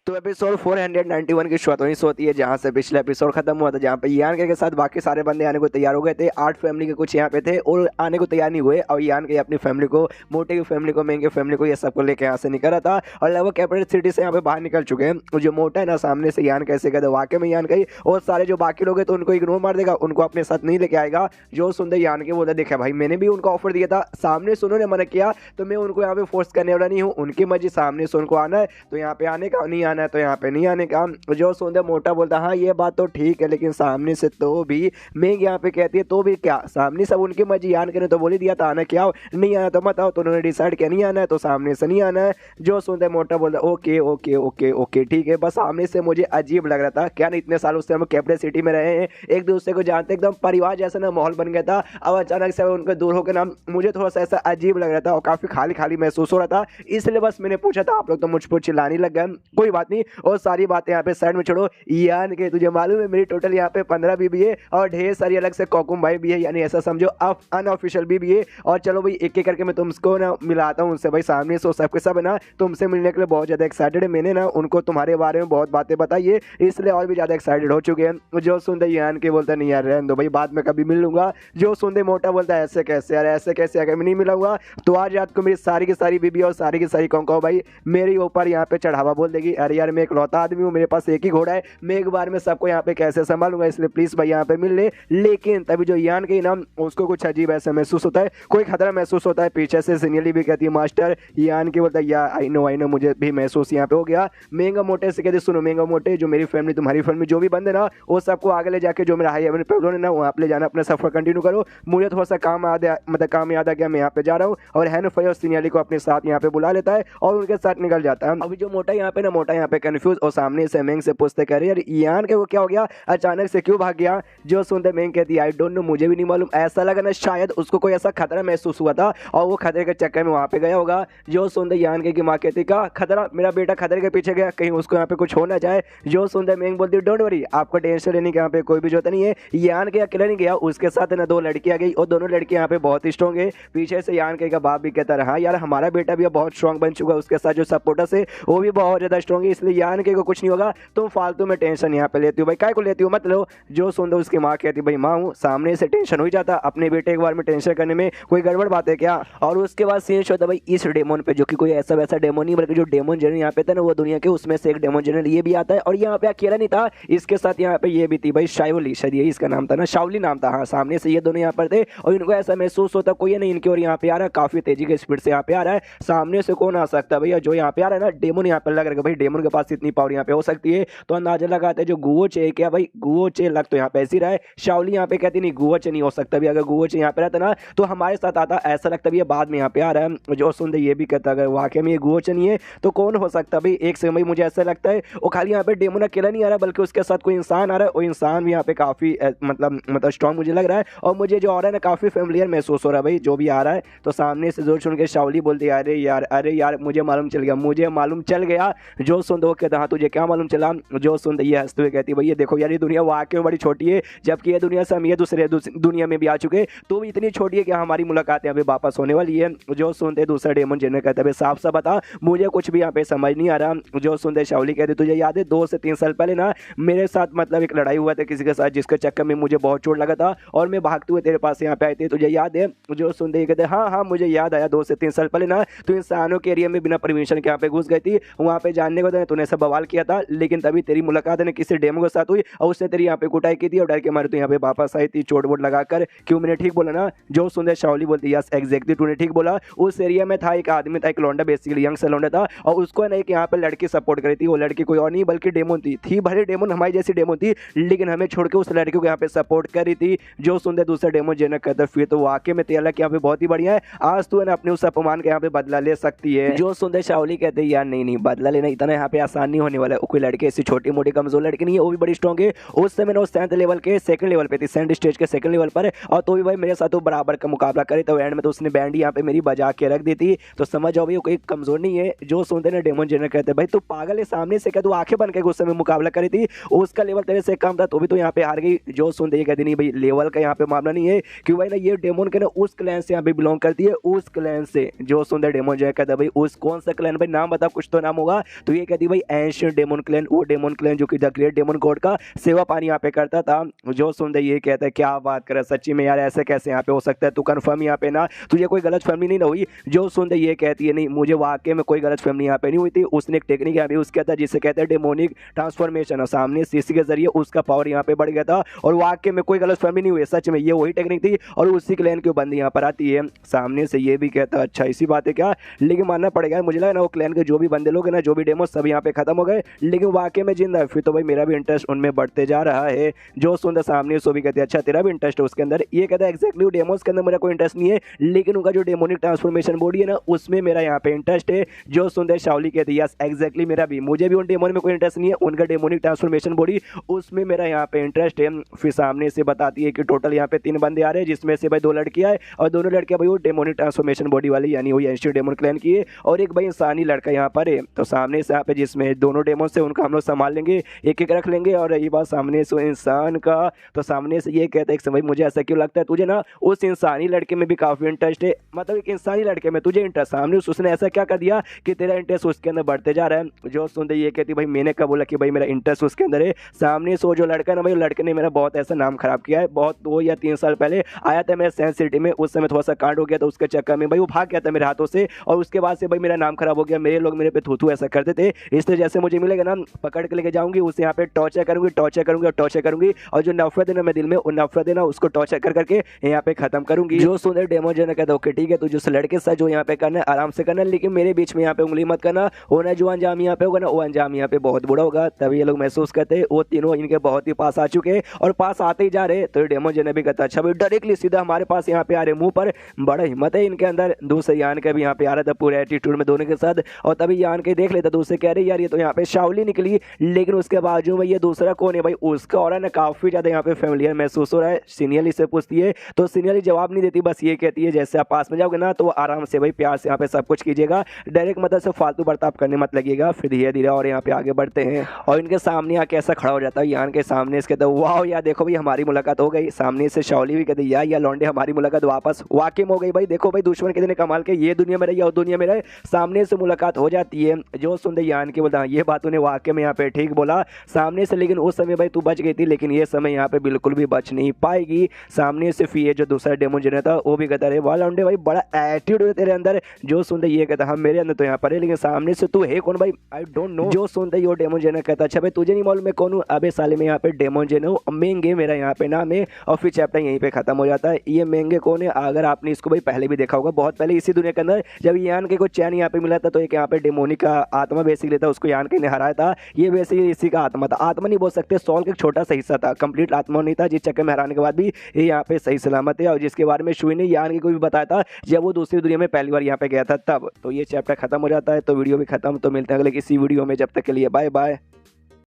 तो एपिसोड 491 की शुरुआत वहीं से होती है जहां से पिछला एपिसोड खत्म हुआ था, जहां पे यान के साथ बाकी सारे बंदे आने को तैयार हो गए थे। 8 फैमिली के कुछ यहाँ पे थे और आने को तैयार नहीं हुए, और यान के अपनी फैमिली को, मोटे की फैमिली को, महंगे फैमिली को, ये सबको लेकर यहाँ से निकल रहा था और लगभग कैपिटल सिटी से यहाँ पे बाहर निकल चुके हैं। जो मोटा है ना, सामने से यान कैसे कहते वाकई में यान कही, और सारे जो बाकी लोग हैं तो उनको इग्नोर मार देगा, उनको अपने साथ नहीं लेके आएगा। जो सुंदर यान के बोलता देखा भाई मैंने भी उनको ऑफर दिया था, सामने से उन्होंने मना किया तो मैं उनको यहाँ पे फोर्स करने वाला नहीं हूँ, उनकी मर्जी, सामने से उनको आना है तो यहाँ पे आने का, नहीं आना है तो यहाँ पे नहीं आने का। जो सुंदर मोटा बोलता हाँ ये बात तो ठीक है, लेकिन सामने से तो भी मैं यहाँ पे कहती है तो भी क्या, सामने सब उनकी मर्जी, यान के ने तो बोल ही दिया था आना क्या हो, नहीं आना तो मत आओ, तो उन्होंने डिसाइड किया नहीं आना है तो सामने से नहीं आना है। जो सुंदर मोटा बोलता ओके ओके ओके ओके ठीक है। बस सामने से मुझे अजीब लग रहा था, क्या नहीं इतने साल उससे हम कैपिटल सिटी में रहे हैं, एक दूसरे को जानते, एकदम परिवार जैसा ना माहौल बन गया था। अब अचानक से उनके दूर होकर ना मुझे थोड़ा सा ऐसा अजीब लग रहा था और काफी खाली खाली महसूस हो रहा था, इसलिए बस मैंने पूछा था। आप लोग तो मुझ पर चिल्लाने लग गए, कोई बात नहीं, और सारी बातें यहाँ पे साइड में छोड़ो। यान के तुझे मालूम है मेरी टोटल यहाँ पे 15 बीबी है और ढेर सारी अलग से कौकुम भाई भी है, यानी ऐसा समझो अनऑफिशियल बीबी है। और चलो भाई एक एक करके मैं तुमको ना मिलाता हूँ उनसे, भाई सामने से सबके सब है ना तुमसे मिलने के लिए बहुत ज्यादा एक्साइटेड है। मैंने ना उनको तुम्हारे बारे में बहुत बातें बताई है, इसलिए और भी ज्यादा एक्साइटेड हो चुके हैं। जो सुनते यान के बोलता नहीं यार रहने दो भाई, बाद में कभी मिल लूंगा। जो सुनते मोटा बोलता है ऐसे कैसे यार, ऐसे कैसे, अगर मैं नहीं मिलाऊंगा तो आज रात को मेरी सारी की सारी बीबी और सारी की सारी कौको भाई मेरे ऊपर यहाँ पे चढ़ावा बोल देगी। अरे यार मैं एक लौता आदमी हूँ, मेरे पास एक ही घोड़ा है, मैं एक बार में सबको यहाँ पे कैसे संभालूंगा, इसलिए प्लीज भाई यहाँ पे मिल ले। लेकिन तभी जो यान के नाम उसको कुछ अजीब ऐसा महसूस होता है, कोई खतरा महसूस होता है। पीछे से सीनियरली भी कहती है मास्टर, यान के बोलता है यार आई नो मुझे भी महसूस यहाँ पे हो गया। महंगा मोटे से कहते सुनो महंगा मोटे, जो मेरी फैमिली तुम्हारी फैमिली जो भी बंदे ना वो सबको आगे ले जाके जो मेरा हाई हेवन पे ना वहाँ पे ले जाना, अपना सफर कंटिन्यू करो। मुझे थोड़ा सा काम काम याद आ गया, मैं यहाँ पे जा रहा हूँ। और हैनफई और सीनियरली को अपने साथ यहाँ पे बुला लेता है और उनके साथ निकल जाता है। अभी जो मोटा यहाँ पे ना मोटा यहाँ पे कंफ्यूज और सामने से मेंग से पूछते कह रहे यार यान के वो क्या हो गया, अचानक से क्यों भाग गया। जो सुनते मेंग कहती आई डोंट नो, मुझे भी नहीं मालूम, ऐसा लगा ना शायद उसको कोई ऐसा खतरा महसूस हुआ था और वो खतरे के चक्कर में वहाँ पे गया होगा। जो सुनते यान के की माँ कहती का खतरा, मेरा बेटा खतरे के पीछे गया, कहीं उसको यहाँ पे कुछ हो ना जाए। जो सुनते मेंग बोलती डोंट वरी, आपको टेंशन लेने के यहाँ पे कोई भी जरूरत नहीं है। यान के अकेला नहीं गया, उसके साथ ना 2 लड़कियां गई और दोनों लड़कियां यहाँ पे बहुत ही स्ट्रॉन्ग है। पीछे से यान के का बाप भी कहता रहा यार हमारा बेटा भी अब बहुत स्ट्रॉन्ग बन चुका है, उसके साथ जो सपोर्टर्स है वो भी बहुत ज्यादा स्ट्रॉन्ग है, इसलिए यान के को कुछ नहीं होगा, तुम फालतू में टेंशन यहाँ पे लेती हो भाई, काय को लेती हो मत लो। जो सुन दो उसकी माँ कहती भाई माँ हूँ, सामने से टेंशन हो ही जाता, अपने बेटे एक बार में टेंशन करने में कोई गड़बड़ बात है क्या। और उसके बाद सीन होता भाई इस डेमोन पे, जो कि कोई ऐसा वैसा डेमोन नहीं बल्कि जो डेमोन जनरल यहाँ पे था ना वो दुनिया के उसमें से एक डेमोन जनरल ये भी आता है। और यहाँ पे अकेला नहीं था, इसके साथ यहाँ पे ये भी थी भाई शाइवली, शायद यही इसका नाम था ना, शावली नाम था। हाँ सामने से ये दोनों यहाँ पर थे और इनको ऐसा महसूस होता कोई नहीं इनकी और यहाँ पे आ रहा है, काफी तेजी के स्पीड से यहाँ पे आ रहा है। सामने से कौन आ सकता है भैया, जो यहाँ पे आ रहा है ना डेमोन यहाँ पे लग रहा है भाई, डेमोन के पास इतनी पावर यहाँ पे हो सकती है। तो अंदाजा लगाते हैं जो गुओचे क्या भाई, गुओचे लग तो यहाँ पे ऐसी रहा है। शावली यहाँ पे कहती नहीं गुओचे नहीं हो सकता भी, अगर गुओचे यहाँ पे रहता ना तो हमारे साथ आता, ऐसा लगता भी बाद में यहाँ पे आ रहा है। जो सुनते ये भी कहता अगर वाकई में ये गुओचे नहीं है तो कौन हो सकता भाई, एक से भाई मुझे ऐसा लगता है वो खाली यहाँ पे डेमोन अकेला नहीं आ रहा बल्कि उसके साथ कोई इंसान आ रहा है, वो इंसान भी यहाँ पे काफी मतलब स्ट्रॉन्ग मुझे लग रहा है और मुझे जो आ रहा है ना काफी फेमिलियर महसूस हो रहा है भाई जो भी आ रहा है। तो सामने से जोर सुन के शावली बोलती है अरे यार मुझे मालूम चल गया, मुझे मालूम चल गया। जो सुन दो कहता हाँ तुझे क्या मालूम चला। जो सुन दो ये हंसते हुए कहती भैया देखो यार ये दुनिया वाकई में बड़ी छोटी है, जबकि ये दुनिया से हम ये दूसरे दुनिया में भी आ चुके, तो इतनी छोटी है कि हमारी मुलाकात यहाँ पे वापस होने वाली है। जो सुनते दूसरा डेमन जनरल कहता है साफ सा बता, मुझे कुछ भी यहाँ पे समझ नहीं आ रहा। जो सुनते शावली कहते तुझे याद है 2 से 3 साल पहले ना मेरे साथ मतलब एक लड़ाई हुआ था किसी के साथ, जिसके चक्कर में मुझे बहुत चोट लगा था और मैं भागते हुए तेरे पास यहाँ पे आए थे, तुझे याद है। जो सुनते कहते हाँ मुझे याद आया 2 से 3 साल पहले ना तो इंसानों के एरिया में बिना परमिशन के यहाँ पे घुस गई थी, वहाँ पे जानने को तूने सब बवाल किया था, लेकिन तभी तेरी मुलाकात ने किसी डेमो के साथ हुई और उसने तेरी यहाँ पे कुटाई की थी और डर के मारे तो यहाँ पे वापस आई थी चोट वोट लगाकर। क्यों मैंने ठीक बोला ना। जो सुंदर शावली बोलती यस एग्जैक्टली तूने ठीक बोला। उस एरिया में था एक आदमी था, एक लौंडा बेसिकली यंग सा लौंडा था और उसको ना एक यहाँ पे लड़की सपोर्ट करी थी, वो लड़की कोई और नहीं बल्कि डेमोन थी भले डेमोन हमारी जैसी डेमोन थी, लेकिन हमें छोड़ के उस लड़की को यहाँ पे सपोर्ट करी थी। जो सुंदर दूसरा डेमोन जनक कहता फिर तो वाकई में तेरा यहाँ पे बहुत ही बढ़िया है, आज तू ना अपने उस अपमान का यहाँ पे बदला ले सकती है। जो सुंदर शावली कहते हैं यार नहीं बदला लेना इतना यहाँ पे आसान नहीं होने वाला है, कोई लड़की ऐसी छोटी मोटी कमजोर लड़की नहीं है, वो भी बड़ी स्ट्रॉन्ग है। उस समय वो 7th लेवल के 2nd लेवल पे थी, 2nd स्टेज के 2nd लेवल पर, और तो भी भाई मेरे साथ वो बराबर का मुकाबला करे तो एंड में तो उसने बैंड यहाँ पे मेरी बजा के रख दी थी, तो समझ जाओ भाई वो कोई कमजोर नहीं है। जो सुनते ना डेमोन जनरल कहते भाई तू पागल है, सामने से क्या तू आंखें बन के उस समय मुकाबला करी थी, उसका लेवल तेरे से कम था तो भी तो यहाँ पे हार गई। जो सुनते ये कहती नहीं भाई लेवल का यहाँ पे मामला नहीं है, क्यों भाई ना ये डेमोन के ना उस क्लैन से यहाँ पे बिलोंग करती है, उस क्लैन से। जो सुंदर डेमोन जो कहता भाई उस कौन सा क्लैन भाई, नाम बता कुछ तो नाम होगा। तो ये कहती भाई एंशिएंट डेमन क्लैन, वो डेमन क्लैन जो कि द ग्रेट डेमन गॉड का सेवा पानी यहाँ पे करता था। जो सुनते ये कहता है क्या बात कर सच्ची में यार, ऐसे कैसे यहाँ पे हो सकता है, तू कंफर्म यहाँ पे ना तुझे कोई गलत फहमी नहीं ना हुई। जो सुनते ये कहती है नहीं मुझे वाकई में कोई गलत फहमी यहाँ पे नहीं हुई थी। उसने एक टेक्निक यहाँ पे यूज किया था जिसे कहते हैं डेमोनिक ट्रांसफॉर्मेशन, और सामने सीसी के जरिए उसका पावर यहाँ पे बढ़ गया था और वाकई में कोई गलत फहमी नहीं हुई। सच में ये वही टेक्निक थी और उसी क्लैन की बंदी यहाँ पर आती है। सामने से ये भी कहता अच्छा इसी बात है क्या, लेकिन मानना पड़ेगा मुझे लगा ना वो क्लैन के जो भी बंदे लोग हैं ना, जो भी डेमो सब यहाँ पे खत्म हो गए, लेकिन वाकई में जिंदा है। फिर तो भाई मेरा भी इंटरेस्ट उनमें बढ़ते जा रहा है। जो सुंदर सामने सो भी कहते हैं अच्छा तेरा भी इंटरेस्ट है उसके अंदर। ये कहता है एक्जैक्टली डेमोस के अंदर मेरा कोई इंटरेस्ट नहीं है, लेकिन उनका जो डेमोनिक ट्रांसफॉर्मेशन बॉडी है ना उसमें मेरा यहाँ पे इंटरेस्ट है। जो सुंदर शाओली कहती है यस एक्जैक्टली मेरा भी, मुझे भी उन डेमोन में कोई इंटरेस्ट नहीं है, उनका डेमोनिक ट्रांसफॉर्मेशन बॉडी उसमें मेरा यहाँ पे इंटरेस्ट है। फिर सामने से बताती है कि टोटल यहाँ पे 3 बंदे आ रहे हैं जिसमें से भाई 2 लड़कियां है और दोनों लड़कियां भाई वो डेमोनिक ट्रांसफॉर्मेशन बॉडी वाली यानी वो एंशिएंट डेमन क्लैन की है और एक भाई इंसानी लड़का यहाँ पर है। तो सामने से यहाँ पे जिसमें दोनों डेमोन से उनका हम लोग संभाल लेंगे, एक एक रख लेंगे। और रही बात सामने से इंसान का, तो सामने से ये कहता है एक समय मुझे ऐसा क्यों लगता है तुझे ना उस इंसानी लड़के में भी काफी इंटरेस्ट है, मतलब एक इंसानी लड़के में तुझे इंटरेस्ट, सामने उसने ऐसा क्या कर दिया कि तेरा इंटरेस्ट उसके अंदर बढ़ते जा रहा है। जो सुनते ये कहती भाई मैंने कब बोला कि भाई मेरा इंटरेस्ट उसके अंदर है। सामने से जो लड़का ना भाई लड़के ने मेरा बहुत ऐसा नाम खराब किया है। बहुत 2 या 3 साल पहले आया था मेरे साइंस सिटी में, उस समय थोड़ा सा कांड हो गया था उसके चक्कर में भाई वो भाग गया था मेरे हाथों से और उसके बाद से भाई मेरा नाम खराब हो गया। मेरे लोग मेरे पे थू ऐसा करते थे, इसलिए जैसे मुझे मिलेगा ना पकड़ के लेके जाऊंगी उसे यहाँ पे टॉर्चर करूंगी और टॉर्चर करूंगी और जो नफरत है ना मैं दिल में वो नफरत है ना उसको टॉर्चर कर करके यहाँ पे खत्म करूंगी। जो सुंदर डेमो जो ने कहता ओके ठीक है तुझे उस लड़के साथ जो यहाँ पे करना है आराम से करना, लेकिन मेरे बीच में यहाँ पे उंगली मत करना, होना जो अंजाम यहाँ पे होगा ना वो अंजाम यहाँ पे बहुत बुरा होगा। तभी ये लोग महसूस करते हैं वो तीनों इनके बहुत ही पास आ चुके हैं और पास आते ही जा रहे। तो डेमो जो ने भी कहता अच्छा भाई डायरेक्टली सीधा हमारे पास यहाँ पे आ रहे, मुंह पर बड़ा हिम्मत है इनके अंदर। दूसरे यान के भी यहाँ पे आ रहा था पूरे एटीट्यूड में दोनों के साथ और तभी यान के देख लेता दूसरे कह रहे यार ये तो यहाँ पे शाओली निकली, लेकिन उसके बाजू में ये दूसरा कौन है भाई, उसका और ना काफी ज्यादा यहाँ पे फेमिलियर महसूस हो रहा है। सीनियरली से पूछती है तो सीनियरली जवाब नहीं देती, बस ये कहती है जैसे आप पास में जाओगे ना तो आराम से भाई प्यार से यहाँ पे सब कुछ कीजिएगा, डायरेक्ट मतलब से फालतू बर्ताव करने मत लगिएगा। फिर धीरे धीरे और यहाँ पे आगे बढ़ते हैं और इनके सामने आके ऐसा खड़ा हो जाता है यान के सामने, इसके तो वाह यार देखो भाई हमारी मुलाकात हो गई। सामने से शाओली भी कहती है या लौंडे हमारी मुलाकात वापस वाकई में हो गई भाई, देखो भाई दुश्मन कितने कमाल के, ये दुनिया में रहे या वो दुनिया में रहे सामने से मुलाकात हो जाती है। जो सुनते यान के बोलता ये बात उन्हें वाकई में यहाँ पे ठीक बोला सामने से, लेकिन उस समय भाई तू बच गई थी, लेकिन ये समय यहाँ पे बिल्कुल भी बच नहीं पाएगी। सामने से फिर ये जो दूसरा डेमन जनरेटर था वो भी कहता है वाह लौंडे भाई बड़ा एटीट्यूड है तेरे अंदर। जो सुनते ये कहता हम मेरे अंदर तो यहाँ पर है, लेकिन सामने से तू है कौन भाई, आई डोंट नो। जो सुनते वो डेमन जनरेटर कहता अच्छा भाई तुझे नहीं मालूम मैं कौन हूँ, अबे साले में यहाँ पे डेमन जनरेटर मेंगे मेरा यहाँ पे नाम है। और फिर चैप्टर यहीं पे खत्म हो जाता है। ये मेंगे कौन है, अगर आपने इसको भाई पहले भी देखा होगा बहुत पहले इसी दुनिया के अंदर जब यान के कोई चैन यहाँ पे मिला था तो एक यहाँ पे डेमोनिक का आत्मा बेसिकली था, उसको यान के ने हराया था। ये बेसिकली इसी का आत्मा था, आत्मा नहीं बोल सकते, सॉल का एक छोटा सा हिस्सा था, कंप्लीट आत्मा नहीं था, जिस चक्कर में हराने के बाद भी ये यहाँ पे सही सलामत है। और जिसके बारे में शुई ने यान के को भी बताया था जब वो दूसरी दुनिया में पहली बार यहाँ पे गया था तब। तो ये चैप्टर खत्म हो जाता है, तो वीडियो भी खत्म। तो मिलते हैं अगले किसी वीडियो में, जब तक के लिए बाय बाय।